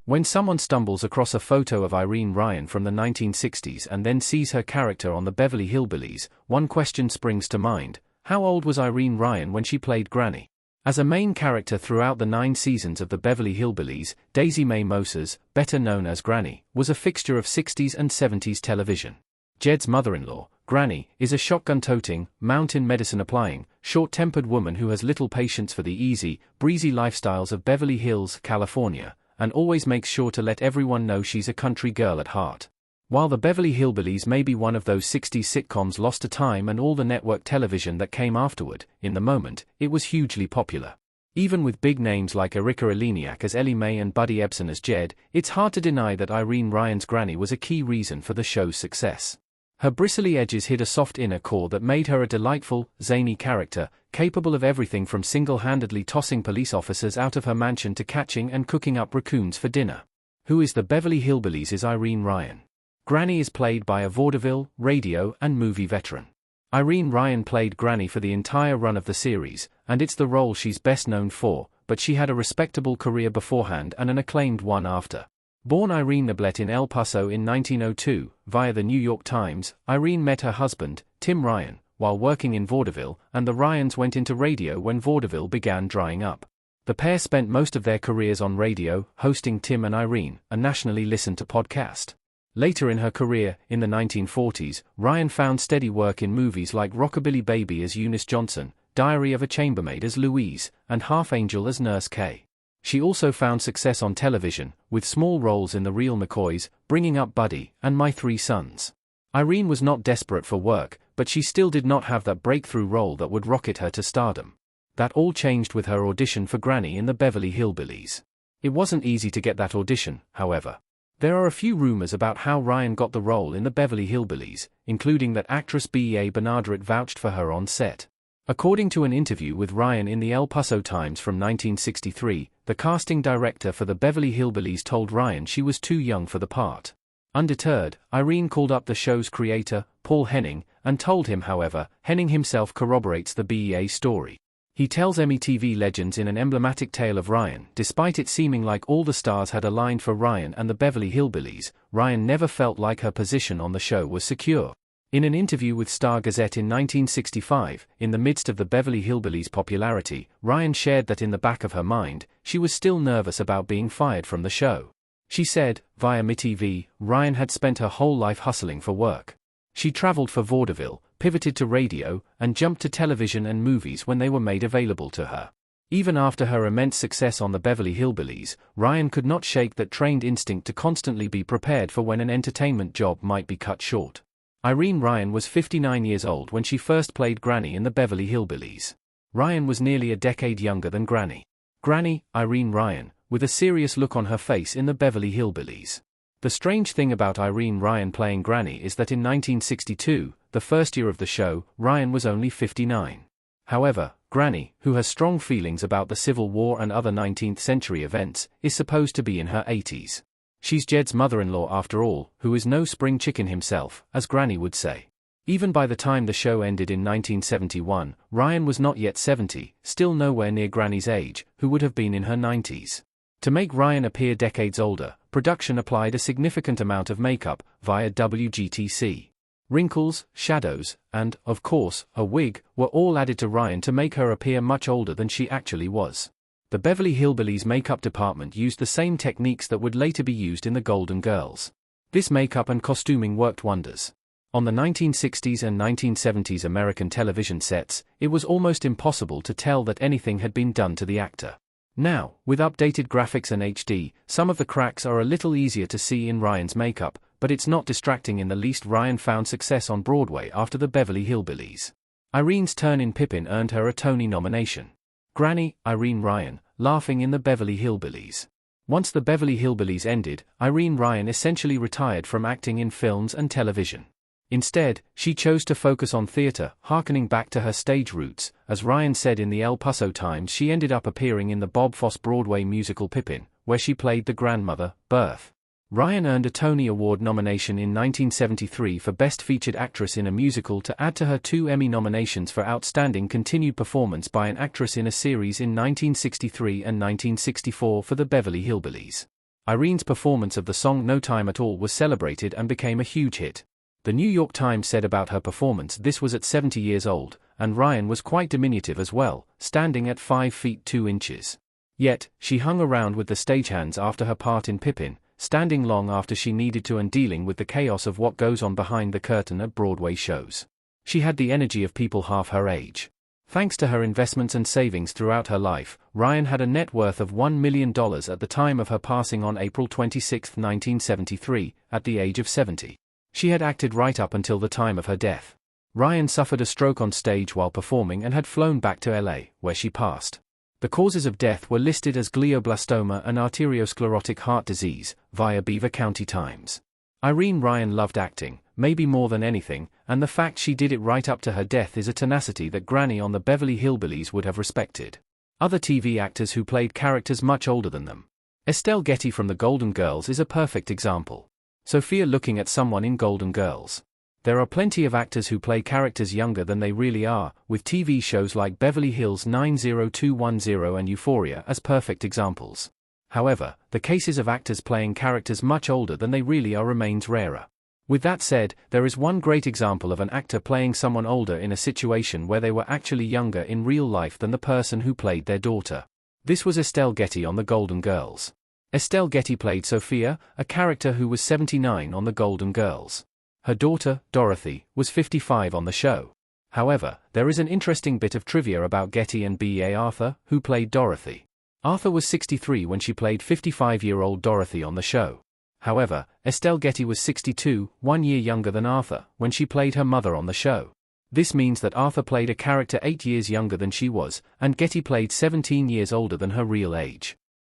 When someone stumbles across a photo of Irene Ryan from the 1960s and then sees her character on the Beverly Hillbillies, one question springs to mind: how old was Irene Ryan when she played Granny? As a main character throughout the 9 seasons of the Beverly Hillbillies, Daisy Mae Moses, better known as Granny, was a fixture of 60s and 70s television. Jed's mother-in-law, Granny, is a shotgun-toting, mountain medicine-applying, short-tempered woman who has little patience for the easy, breezy lifestyles of Beverly Hills, California, and always makes sure to let everyone know she's a country girl at heart. While the Beverly Hillbillies may be one of those 60s sitcoms lost to time and all the network television that came afterward, in the moment, it was hugely popular. Even with big names like Erika Eleniak as Ellie Mae and Buddy Ebsen as Jed, it's hard to deny that Irene Ryan's Granny was a key reason for the show's success. Her bristly edges hid a soft inner core that made her a delightful, zany character, capable of everything from single-handedly tossing police officers out of her mansion to catching and cooking up raccoons for dinner. Who is the Beverly Hillbillies is Irene Ryan. Granny is played by a vaudeville, radio, and movie veteran. Irene Ryan played Granny for the entire run of the series, and it's the role she's best known for, but she had a respectable career beforehand and an acclaimed one after. Born Irene Nablet in El Paso in 1902, via the New York Times, Irene met her husband, Tim Ryan, while working in vaudeville, and the Ryans went into radio when vaudeville began drying up. The pair spent most of their careers on radio, hosting Tim and Irene, a nationally listened to podcast. Later in her career, in the 1940s, Ryan found steady work in movies like Rockabilly Baby as Eunice Johnson, Diary of a Chambermaid as Louise, and Half Angel as Nurse Kay. She also found success on television, with small roles in The Real McCoys, Bringing Up Buddy, and My Three Sons. Irene was not desperate for work, but she still did not have that breakthrough role that would rocket her to stardom. That all changed with her audition for Granny in the Beverly Hillbillies. It wasn't easy to get that audition, however. There are a few rumors about how Ryan got the role in the Beverly Hillbillies, including that actress Bea Benaderet vouched for her on set. According to an interview with Ryan in the El Paso Times from 1963, the casting director for the Beverly Hillbillies told Ryan she was too young for the part. Undeterred, Irene called up the show's creator, Paul Henning, and told him, however, Henning himself corroborates the Bea story. He tells Emmy TV legends in an emblematic tale of Ryan, despite it seeming like all the stars had aligned for Ryan and the Beverly Hillbillies, Ryan never felt like her position on the show was secure. In an interview with Star Gazette in 1965, in the midst of the Beverly Hillbillies' popularity, Ryan shared that in the back of her mind, she was still nervous about being fired from the show. She said, via MTV, Ryan had spent her whole life hustling for work. She traveled for vaudeville, pivoted to radio, and jumped to television and movies when they were made available to her. Even after her immense success on the Beverly Hillbillies, Ryan could not shake that trained instinct to constantly be prepared for when an entertainment job might be cut short. Irene Ryan was 59 years old when she first played Granny in the Beverly Hillbillies. Ryan was nearly a decade younger than Granny. Granny, Irene Ryan, with a serious look on her face in the Beverly Hillbillies. The strange thing about Irene Ryan playing Granny is that in 1962, the first year of the show, Ryan was only 59. However, Granny, who has strong feelings about the Civil War and other 19th century events, is supposed to be in her 80s. She's Jed's mother-in-law after all, who is no spring chicken himself, as Granny would say. Even by the time the show ended in 1971, Ryan was not yet 70, still nowhere near Granny's age, who would have been in her 90s. To make Ryan appear decades older, production applied a significant amount of makeup, via WGTC. Wrinkles, shadows, and, of course, a wig, were all added to Ryan to make her appear much older than she actually was. The Beverly Hillbillies makeup department used the same techniques that would later be used in the Golden Girls. This makeup and costuming worked wonders. On the 1960s and 1970s American television sets, it was almost impossible to tell that anything had been done to the actor. Now, with updated graphics and HD, some of the cracks are a little easier to see in Ryan's makeup, but it's not distracting in the least. Ryan found success on Broadway after the Beverly Hillbillies. Irene's turn in Pippin earned her a Tony nomination. Granny, Irene Ryan, laughing in the Beverly Hillbillies. Once the Beverly Hillbillies ended, Irene Ryan essentially retired from acting in films and television. Instead, she chose to focus on theater, harkening back to her stage roots. As Ryan said in the El Paso Times, she ended up appearing in the Bob Fosse Broadway musical Pippin, where she played the grandmother, Berthe. Ryan earned a Tony Award nomination in 1973 for Best Featured Actress in a Musical to add to her 2 Emmy nominations for Outstanding Continued Performance by an Actress in a Series in 1963 and 1964 for the Beverly Hillbillies. Irene's performance of the song No Time at All was celebrated and became a huge hit. The New York Times said about her performance this was at 70 years old, and Ryan was quite diminutive as well, standing at 5 feet 2 inches. Yet, she hung around with the stagehands after her part in Pippin, standing long after she needed to and dealing with the chaos of what goes on behind the curtain at Broadway shows. She had the energy of people half her age. Thanks to her investments and savings throughout her life, Ryan had a net worth of $1 million at the time of her passing on April 26, 1973, at the age of 70. She had acted right up until the time of her death. Ryan suffered a stroke on stage while performing and had flown back to LA, where she passed. The causes of death were listed as glioblastoma and arteriosclerotic heart disease, via Beaver County Times. Irene Ryan loved acting, maybe more than anything, and the fact she did it right up to her death is a tenacity that Granny on the Beverly Hillbillies would have respected. Other TV actors who played characters much older than them. Estelle Getty from the Golden Girls is a perfect example. Sophia looking at someone in Golden Girls. There are plenty of actors who play characters younger than they really are, with TV shows like Beverly Hills 90210 and Euphoria as perfect examples. However, the cases of actors playing characters much older than they really are remains rarer. With that said, there is one great example of an actor playing someone older in a situation where they were actually younger in real life than the person who played their daughter. This was Estelle Getty on the Golden Girls. Estelle Getty played Sophia, a character who was 79 on the Golden Girls. Her daughter, Dorothy, was 55 on the show. However, there is an interesting bit of trivia about Getty and B.A. Arthur, who played Dorothy. Arthur was 63 when she played 55-year-old Dorothy on the show. However, Estelle Getty was 62, 1 year younger than Arthur, when she played her mother on the show. This means that Arthur played a character 8 years younger than she was, and Getty played 17 years older than her real age.